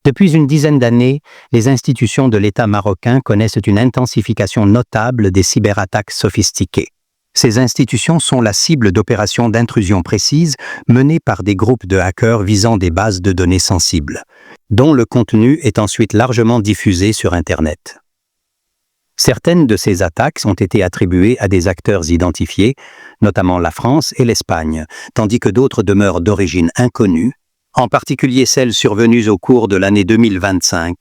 Depuis une dizaine d'années, les institutions de l'État marocain connaissent une intensification notable des cyberattaques sophistiquées. Ces institutions sont la cible d'opérations d'intrusion précises menées par des groupes de hackers visant des bases de données sensibles, dont le contenu est ensuite largement diffusé sur Internet. Certaines de ces attaques ont été attribuées à des acteurs identifiés, notamment la France et l'Espagne, tandis que d'autres demeurent d'origine inconnue, en particulier celles survenues au cours de l'année 2025,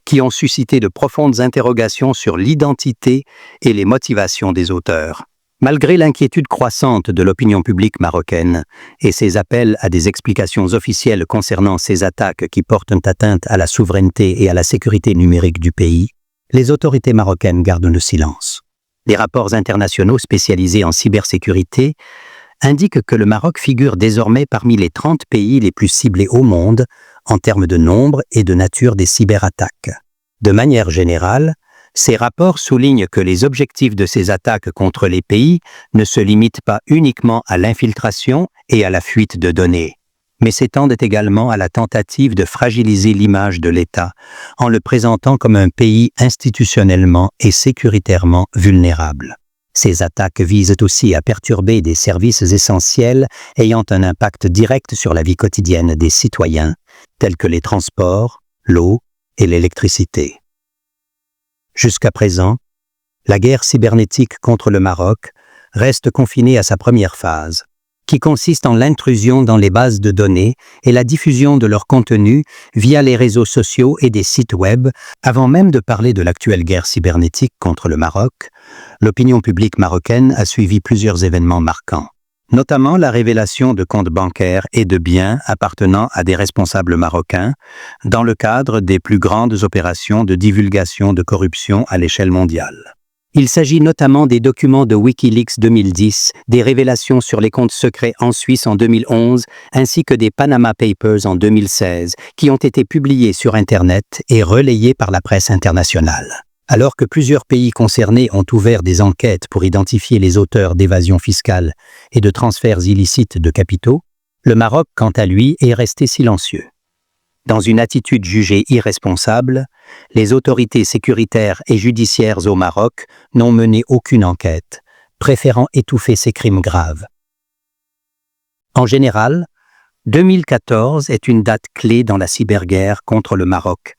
qui ont suscité de profondes interrogations sur l'identité et les motivations des auteurs. Malgré l'inquiétude croissante de l'opinion publique marocaine et ses appels à des explications officielles concernant ces attaques qui portent atteinte à la souveraineté et à la sécurité numérique du pays, les autorités marocaines gardent le silence. Des rapports internationaux spécialisés en cybersécurité indiquent que le Maroc figure désormais parmi les 30 pays les plus ciblés au monde en termes de nombre et de nature des cyberattaques. De manière générale, ces rapports soulignent que les objectifs de ces attaques contre les pays ne se limitent pas uniquement à l'infiltration et à la fuite de données, mais s'étendent également à la tentative de fragiliser l'image de l'État en le présentant comme un pays institutionnellement et sécuritairement vulnérable. Ces attaques visent aussi à perturber des services essentiels ayant un impact direct sur la vie quotidienne des citoyens, tels que les transports, l'eau et l'électricité. Jusqu'à présent, la guerre cybernétique contre le Maroc reste confinée à sa première phase, qui consiste en l'intrusion dans les bases de données et la diffusion de leur contenu via les réseaux sociaux et des sites web. Avant même de parler de l'actuelle guerre cybernétique contre le Maroc, l'opinion publique marocaine a suivi plusieurs événements marquants, notamment la révélation de comptes bancaires et de biens appartenant à des responsables marocains dans le cadre des plus grandes opérations de divulgation de corruption à l'échelle mondiale. Il s'agit notamment des documents de Wikileaks 2010, des révélations sur les comptes secrets en Suisse en 2011, ainsi que des Panama Papers en 2016, qui ont été publiés sur Internet et relayés par la presse internationale. Alors que plusieurs pays concernés ont ouvert des enquêtes pour identifier les auteurs d'évasion fiscale et de transferts illicites de capitaux, le Maroc, quant à lui, est resté silencieux. Dans une attitude jugée irresponsable, les autorités sécuritaires et judiciaires au Maroc n'ont mené aucune enquête, préférant étouffer ces crimes graves. En général, 2014 est une date clé dans la cyberguerre contre le Maroc,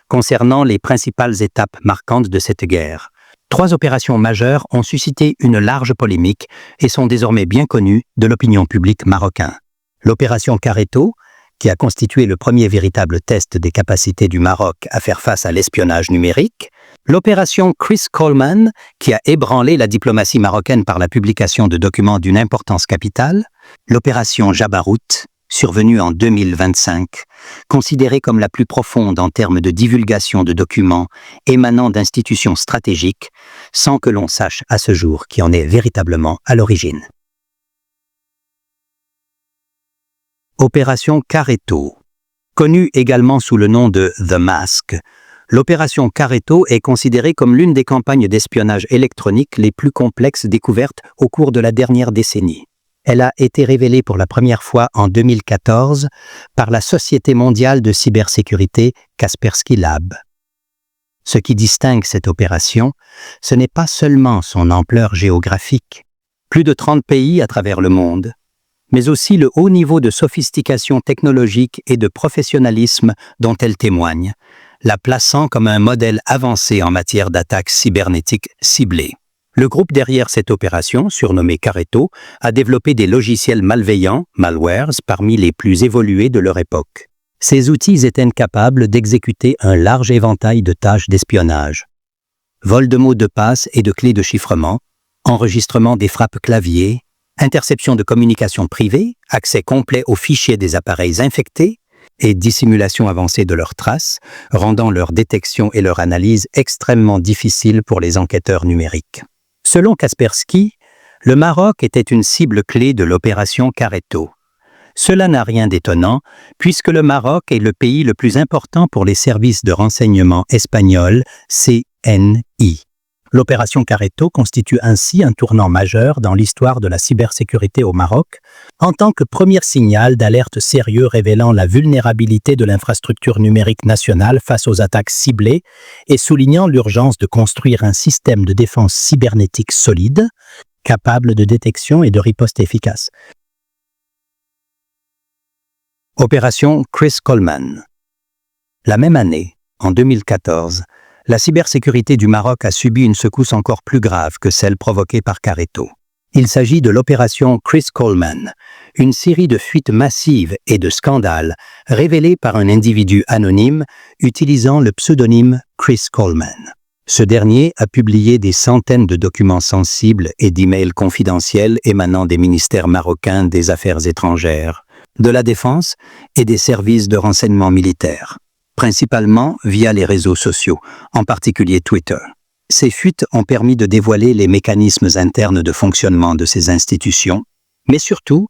concernant les principales étapes marquantes de cette guerre. 3 opérations majeures ont suscité une large polémique et sont désormais bien connues de l'opinion publique marocaine. L'opération Careto, qui a constitué le premier véritable test des capacités du Maroc à faire face à l'espionnage numérique, l'opération Chris Coleman, qui a ébranlé la diplomatie marocaine par la publication de documents d'une importance capitale, l'opération Jabarout, survenue en 2025, considérée comme la plus profonde en termes de divulgation de documents émanant d'institutions stratégiques, sans que l'on sache à ce jour qui en est véritablement à l'origine. Opération Careto. Connue également sous le nom de The Mask, l'opération Careto est considérée comme l'une des campagnes d'espionnage électronique les plus complexes découvertes au cours de la dernière décennie. Elle a été révélée pour la première fois en 2014 par la Société mondiale de cybersécurité Kaspersky Lab. Ce qui distingue cette opération, ce n'est pas seulement son ampleur géographique, plus de 30 pays à travers le monde, mais aussi le haut niveau de sophistication technologique et de professionnalisme dont elle témoigne, la plaçant comme un modèle avancé en matière d'attaques cybernétiques ciblées. Le groupe derrière cette opération, surnommé Careto, a développé des logiciels malveillants, malwares, parmi les plus évolués de leur époque. Ces outils étaient capables d'exécuter un large éventail de tâches d'espionnage. Vol de mots de passe et de clés de chiffrement, enregistrement des frappes clavier, interception de communications privées, accès complet aux fichiers des appareils infectés et dissimulation avancée de leurs traces, rendant leur détection et leur analyse extrêmement difficiles pour les enquêteurs numériques. Selon Kaspersky, le Maroc était une cible clé de l'opération Careto. Cela n'a rien d'étonnant, puisque le Maroc est le pays le plus important pour les services de renseignement espagnols, CNI. L'opération Carreto constitue ainsi un tournant majeur dans l'histoire de la cybersécurité au Maroc, en tant que premier signal d'alerte sérieux révélant la vulnérabilité de l'infrastructure numérique nationale face aux attaques ciblées et soulignant l'urgence de construire un système de défense cybernétique solide, capable de détection et de riposte efficace. Opération Chris Coleman. La même année, en 2014, la cybersécurité du Maroc a subi une secousse encore plus grave que celle provoquée par Carreto. Il s'agit de l'opération Chris Coleman, une série de fuites massives et de scandales révélés par un individu anonyme utilisant le pseudonyme Chris Coleman. Ce dernier a publié des centaines de documents sensibles et d'emails confidentiels émanant des ministères marocains des Affaires étrangères, de la Défense et des services de renseignement militaires, principalement via les réseaux sociaux, en particulier Twitter. Ces fuites ont permis de dévoiler les mécanismes internes de fonctionnement de ces institutions, mais surtout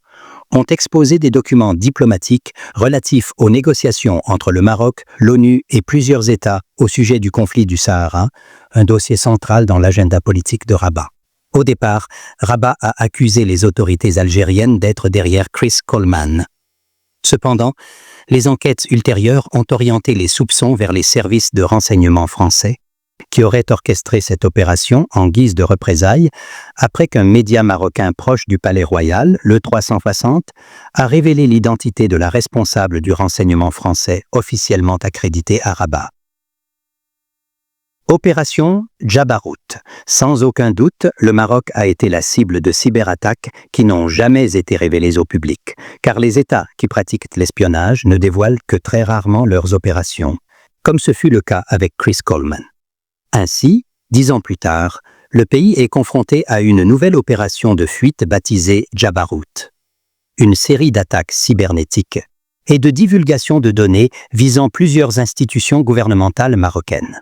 ont exposé des documents diplomatiques relatifs aux négociations entre le Maroc, l'ONU et plusieurs États au sujet du conflit du Sahara, un dossier central dans l'agenda politique de Rabat. Au départ, Rabat a accusé les autorités algériennes d'être derrière Chris Coleman. Cependant, les enquêtes ultérieures ont orienté les soupçons vers les services de renseignement français, qui auraient orchestré cette opération en guise de représailles après qu'un média marocain proche du Palais Royal, le 360, a révélé l'identité de la responsable du renseignement français officiellement accrédité à Rabat. Opération Jabarout. Sans aucun doute, le Maroc a été la cible de cyberattaques qui n'ont jamais été révélées au public, car les États qui pratiquent l'espionnage ne dévoilent que très rarement leurs opérations, comme ce fut le cas avec Chris Coleman. Ainsi, 10 ans plus tard, le pays est confronté à une nouvelle opération de fuite baptisée Jabarout. Une série d'attaques cybernétiques et de divulgation de données visant plusieurs institutions gouvernementales marocaines.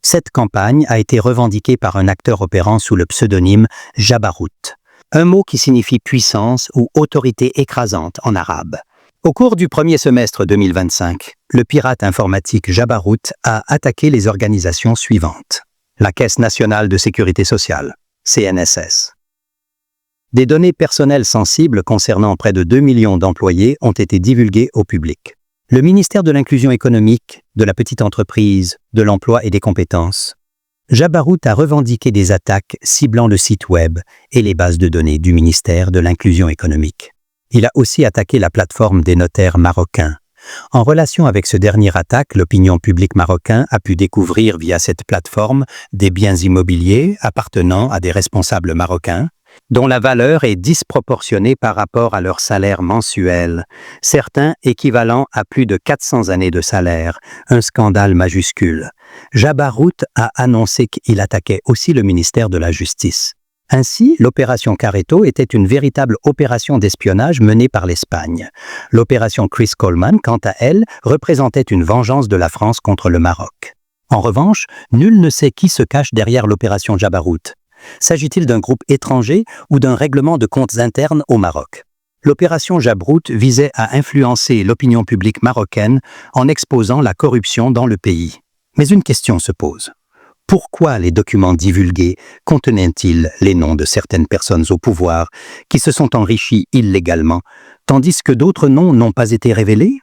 Cette campagne a été revendiquée par un acteur opérant sous le pseudonyme Jabarout, un mot qui signifie puissance ou autorité écrasante en arabe. Au cours du premier semestre 2025, le pirate informatique Jabarout a attaqué les organisations suivantes. La Caisse nationale de sécurité sociale, CNSS. Des données personnelles sensibles concernant près de 2 millions d'employés ont été divulguées au public. Le ministère de l'Inclusion économique, de la petite entreprise, de l'emploi et des compétences. Jabarout a revendiqué des attaques ciblant le site web et les bases de données du ministère de l'Inclusion économique. Il a aussi attaqué la plateforme des notaires marocains. En relation avec ce dernier attaque, l'opinion publique marocaine a pu découvrir via cette plateforme des biens immobiliers appartenant à des responsables marocains, dont la valeur est disproportionnée par rapport à leur salaire mensuel, certains équivalent à plus de 400 années de salaire, un scandale majuscule. Jabarout a annoncé qu'il attaquait aussi le ministère de la Justice. Ainsi, l'opération Carreto était une véritable opération d'espionnage menée par l'Espagne. L'opération Chris Coleman, quant à elle, représentait une vengeance de la France contre le Maroc. En revanche, nul ne sait qui se cache derrière l'opération Jabarout. S'agit-il d'un groupe étranger ou d'un règlement de comptes internes au Maroc? L'opération Jabarout visait à influencer l'opinion publique marocaine en exposant la corruption dans le pays. Mais une question se pose. Pourquoi les documents divulgués contenaient-ils les noms de certaines personnes au pouvoir qui se sont enrichies illégalement, tandis que d'autres noms n'ont pas été révélés?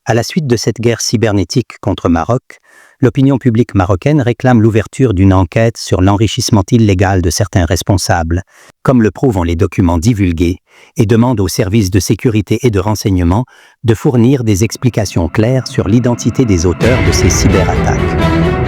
À la suite de cette guerre cybernétique contre Maroc, l'opinion publique marocaine réclame l'ouverture d'une enquête sur l'enrichissement illégal de certains responsables, comme le prouvent les documents divulgués, et demande aux services de sécurité et de renseignement de fournir des explications claires sur l'identité des auteurs de ces cyberattaques.